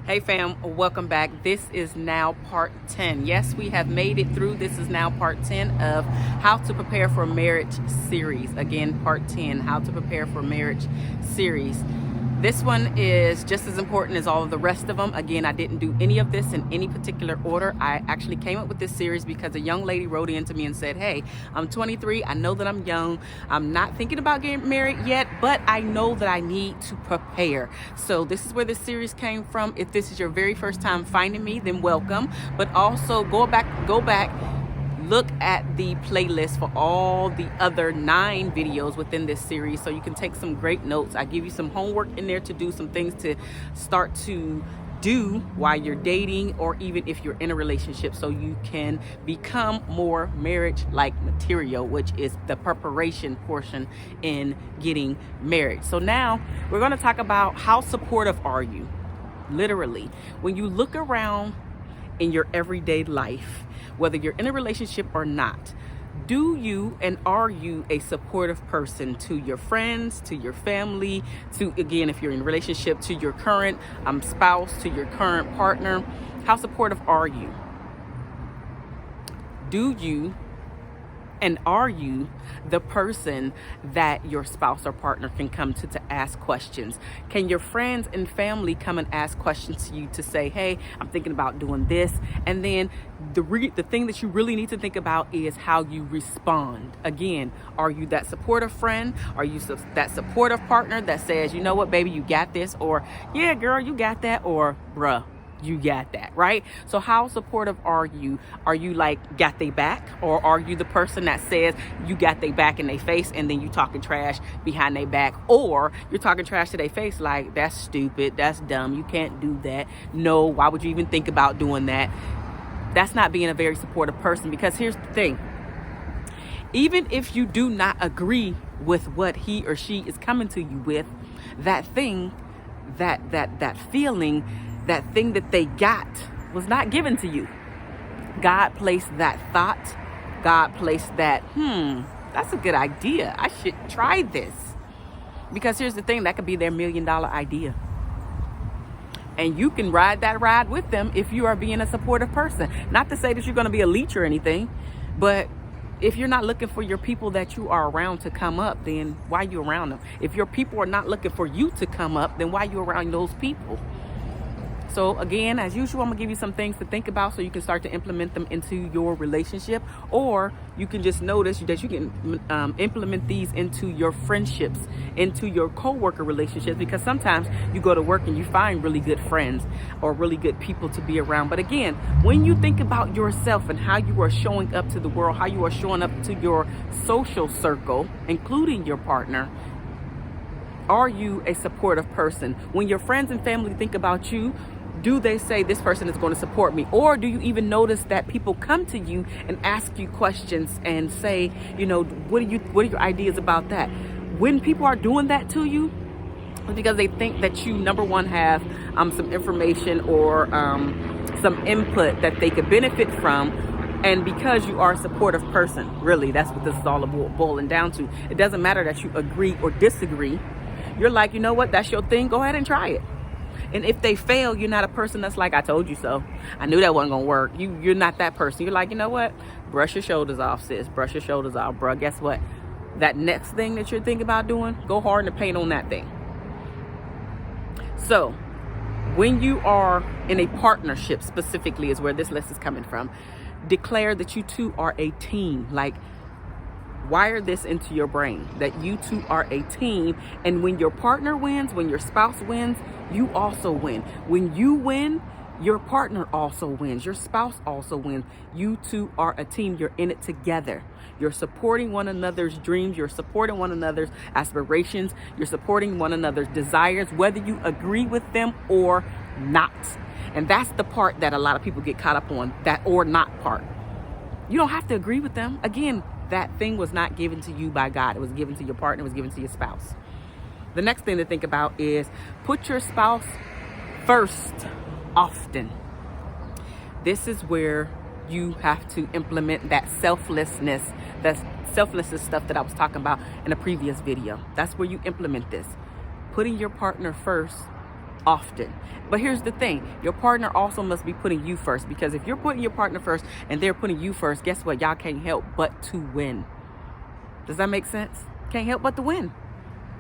Hey fam, welcome back. This is now part 10. Yes, we have made it through. This is now part 10 of How to Prepare for Marriage series. Again, part 10, How to Prepare for Marriage series. This one is just as important as all of the rest of them. Again, I didn't do any of this in any particular order. I actually came up with this series because a young lady wrote in to me and said, hey, I'm 23. I know that I'm young. I'm not thinking about getting married yet, but I know that I need to prepare. So this is where this series came from. If this is your very first time finding me, then welcome. But also go back, look at the playlist for all the other 9 videos within this series so you can take some great notes. I give you some homework in there to do, some things to start to do while you're dating or even if you're in a relationship so you can become more marriage-like material, which is the preparation portion in getting married. So now we're going to talk about how supportive are you? Literally, when you look around in your everyday life, whether you're in a relationship or not, do you and are you a supportive person to your friends, to your family, to, again, if you're in a relationship, to your current spouse, to your current partner? How supportive are you? Do you and are you the person that your spouse or partner can come to ask questions? Can your friends and family come and ask questions to you to say, hey, I'm thinking about doing this? And then the thing that you really need to think about is how you respond. Again, are you that supportive friend? Are you that supportive partner that says, you know what, baby, you got this? Or, yeah, girl, you got that? Or, bruh, you got that, right? So how supportive are you? Are you like got they back? Or are you the person that says you got they back in their face and then you talking trash behind their back? Or you're talking trash to their face like, that's stupid, that's dumb, you can't do that. No, why would you even think about doing that? That's not being a very supportive person, because here's the thing. Even if you do not agree with what he or she is coming to you with, that thing, that feeling, that thing that they got was not given to you. God placed that thought. God placed that, that's a good idea. I should try this. Because here's the thing, that could be their $1 million idea. And you can ride that ride with them if you are being a supportive person. Not to say that you're going to be a leech or anything, but if you're not looking for your people that you are around to come up, then why are you around them? If your people are not looking for you to come up, then why are you around those people? So again, as usual, I'm gonna give you some things to think about so you can start to implement them into your relationship, or you can just notice that you can implement these into your friendships, into your co-worker relationships, because sometimes you go to work and you find really good friends or really good people to be around. But again, when you think about yourself and how you are showing up to the world, how you are showing up to your social circle, including your partner, are you a supportive person? When your friends and family think about you, do they say this person is going to support me? Or do you even notice that people come to you and ask you questions and say, you know, what are your ideas about that? When people are doing that to you, it's because they think that you, number one, have some information or some input that they could benefit from. And because you are a supportive person, really, that's what this is all boiling down to. It doesn't matter that you agree or disagree. You're like, you know what, that's your thing, go ahead and try it. And if they fail, you're not a person that's like, I told you so. I knew that wasn't gonna work. You're not that person. You're like, you know what? Brush your shoulders off, sis. Brush your shoulders off, bro. Guess what? That next thing that you're thinking about doing, go hard in the paint on that thing. So when you are in a partnership, specifically is where this list is coming from, declare that you two are a team. Like, wire this into your brain that you two are a team, and when your partner wins, when your spouse wins, you also win. When you win, your partner also wins, your spouse also wins. You two are a team. You're in it together. You're supporting one another's dreams. You're supporting one another's aspirations. You're supporting one another's desires, whether you agree with them or not. And that's the part that a lot of people get caught up on, that or not part. You don't have to agree with them. Again, that thing was not given to you by God. It was given to your partner. It was given to your spouse. The next thing to think about is put your spouse first often. This is where you have to implement that selflessness stuff that I was talking about in a previous video. That's where you implement this. Putting your partner first often. But here's the thing, your partner also must be putting you first, because if you're putting your partner first and they're putting you first, guess what? Y'all can't help but to win. Does that make sense? Can't help but to win.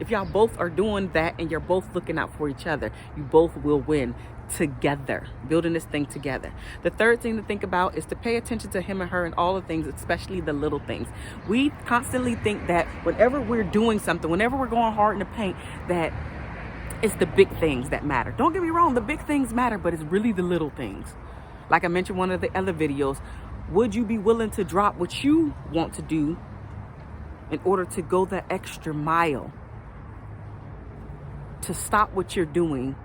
If y'all both are doing that and you're both looking out for each other, you both will win together, building this thing together. The third thing to think about is to pay attention to him and her and all the things, especially the little things. We constantly think that whenever we're doing something, whenever we're going hard in the paint, that it's the big things that matter. Don't get me wrong, the big things matter, but it's really the little things. Like I mentioned one of the other videos, would you be willing to drop what you want to do in order to go the extra mile? To stop what you're doing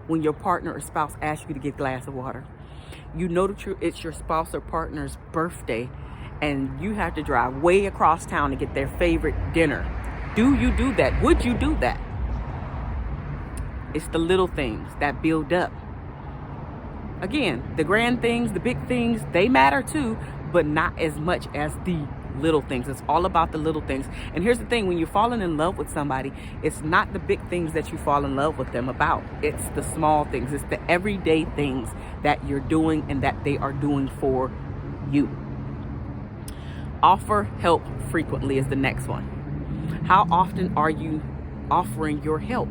when your partner or spouse asks you to get a glass of water. You know that it's your spouse or partner's birthday and you have to drive way across town to get their favorite dinner. Do you do that? Would you do that? It's the little things that build up. Again, the grand things, the big things, they matter too, but not as much as the little things. It's all about the little things. And here's the thing, when you're falling in love with somebody, it's not the big things that you fall in love with them about. It's the small things. It's the everyday things that you're doing and that they are doing for you. Offer help frequently is the next one. How often are you offering your help?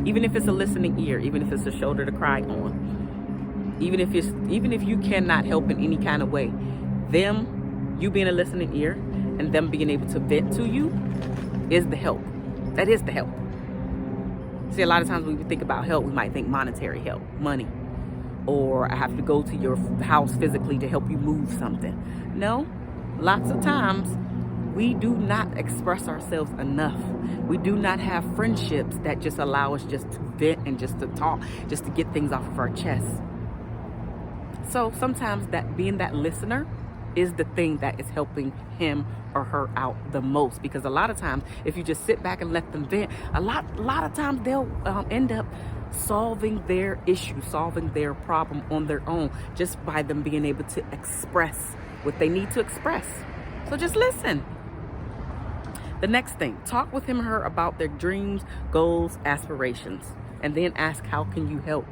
Even if it's a listening ear, even if it's a shoulder to cry on, even if you cannot help in any kind of way, you being a listening ear and them being able to vent to you is the help. That is the help. See, a lot of times when we think about help, we might think monetary help, money, or I have to go to your house physically to help you move something. No, lots of times we do not express ourselves enough. We do not have friendships that just allow us just to vent and just to talk, just to get things off of our chest. So sometimes that being that listener is the thing that is helping him or her out the most, because a lot of times if you just sit back and let them vent, a lot of times they'll end up solving their issue, solving their problem on their own, just by them being able to express what they need to express. So just listen. The next thing, talk with him or her about their dreams, goals, aspirations, and then ask, how can you help?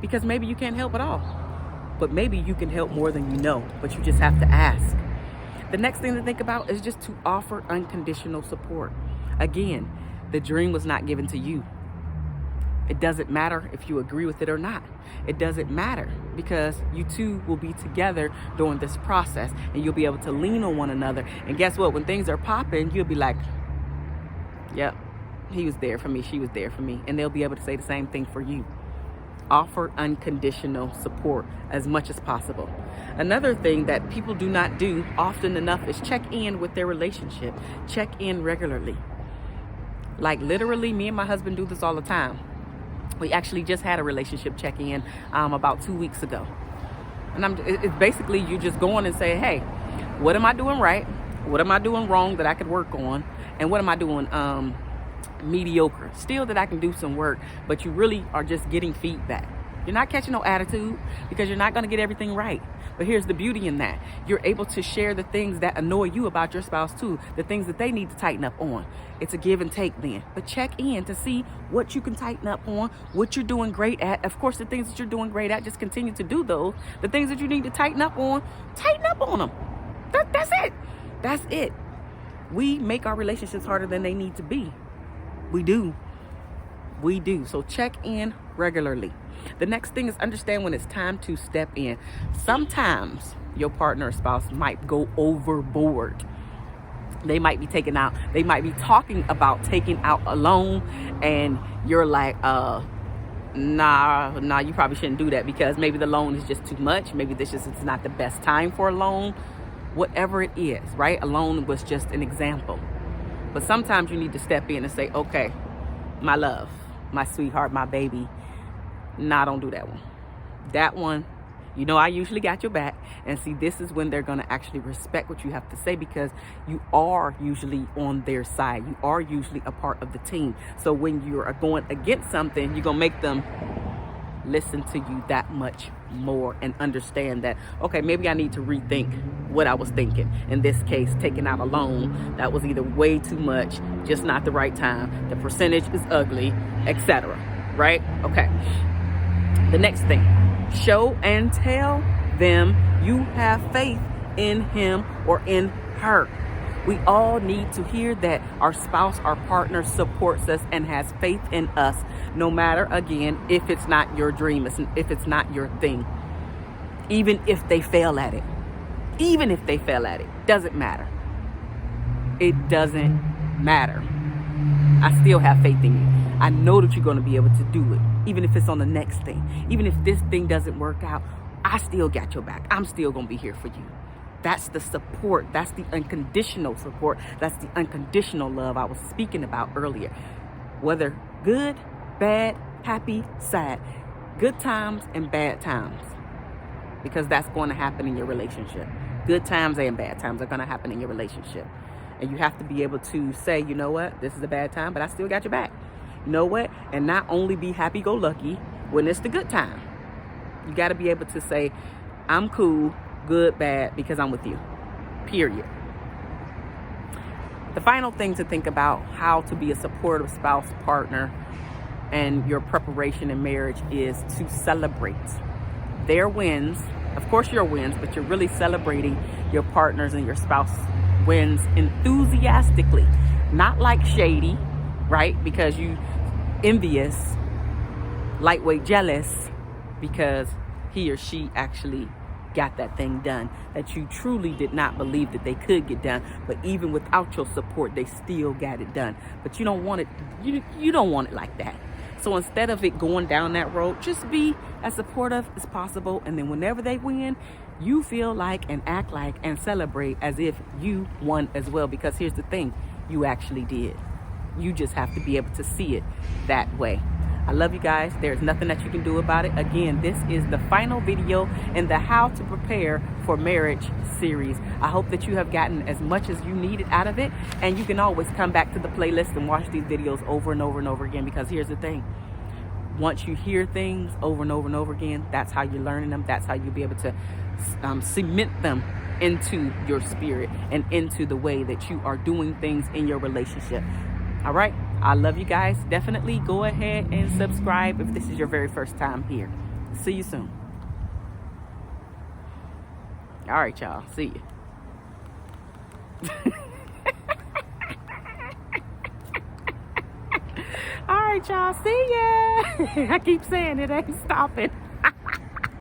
Because maybe you can't help at all, but maybe you can help more than you know, but you just have to ask. The next thing to think about is just to offer unconditional support. Again, the dream was not given to you. It doesn't matter if you agree with it or not. It doesn't matter, because you two will be together during this process and you'll be able to lean on one another. And guess what? When things are popping, you'll be like, yep, he was there for me, she was there for me. And they'll be able to say the same thing for you. Offer unconditional support as much as possible. Another thing that people do not do often enough is check in with their relationship. Check in regularly. Like literally, me and my husband do this all the time. We actually just had a relationship check-in about 2 weeks ago. And it's basically you just go on and say, hey, what am I doing right? What am I doing wrong that I could work on? And what am I doing mediocre still that I can do some work? But you really are just getting feedback. You're not catching no attitude, because you're not going to get everything right. But here's the beauty in that. You're able to share the things that annoy you about your spouse too, the things that they need to tighten up on. It's a give and take then. But check in to see what you can tighten up on, what you're doing great at. Of course, the things that you're doing great at, just continue to do those. The things that you need to tighten up on them. That's it. That's it. We make our relationships harder than they need to be. We do. So check in regularly. The next thing is understand when it's time to step in. Sometimes your partner or spouse might go overboard. They might be talking about taking out a loan, and you're like, nah, you probably shouldn't do that, because maybe the loan is just too much. Maybe it's not the best time for a loan. Whatever it is, right? A loan was just an example. But sometimes you need to step in and say, okay, my love, my sweetheart, my baby, nah, don't do that one. That one, you know, I usually got your back. And see, this is when they're going to actually respect what you have to say, because you are usually on their side. You are usually a part of the team. So when you are going against something, you're going to make them listen to you that much more and understand that, okay, maybe I need to rethink what I was thinking. In this case, taking out a loan that was either way too much, just not the right time, the percentage is ugly, etc. Right? Okay. The next thing, show and tell them you have faith in him or in her. We all need to hear that our spouse, our partner supports us and has faith in us, no matter, again, if it's not your dream, if it's not your thing. Even if they fail at it. Even if they fail at it. Doesn't matter. It doesn't matter. I still have faith in you. I know that you're going to be able to do it. Even if it's on the next thing. Even if this thing doesn't work out, I still got your back. I'm still going to be here for you. That's the support. That's the unconditional support. That's the unconditional love I was speaking about earlier. Whether good, bad, happy, sad. Good times and bad times. Because that's going to happen in your relationship. Good times and bad times are going to happen in your relationship. And you have to be able to say, you know what? This is a bad time, but I still got your back. You know what? And not only be happy-go-lucky when it's the good time. You got to be able to say, I'm cool, good, bad, because I'm with you. Period. The final thing to think about how to be a supportive spouse, partner, and your preparation in marriage is to celebrate their wins. Of course, your wins, but you're really celebrating your partners and your spouse wins enthusiastically. Not like shady, right? Because you envious, lightweight jealous, because he or she actually got that thing done that you truly did not believe that they could get done, but even without your support they still got it done. But you don't want it, you don't want it like that. So instead of it going down that road, just be as supportive as possible, and then whenever they win, you feel like and act like and celebrate as if you won as well. Because here's the thing, you actually did. You just have to be able to see it that way. I love you guys. There's nothing that you can do about it. Again, this is the final video in the How to Prepare for Marriage series. I hope that you have gotten as much as you needed out of it. And you can always come back to the playlist and watch these videos over and over and over again. Because here's the thing. Once you hear things over and over and over again, that's how you're learning them. That's how you'll be able to cement them into your spirit and into the way that you are doing things in your relationship. All right. I love you guys. Definitely go ahead and subscribe if this is your very first time here. See you soon. All right, y'all. See you. All right, y'all. See ya. I keep saying it ain't stopping.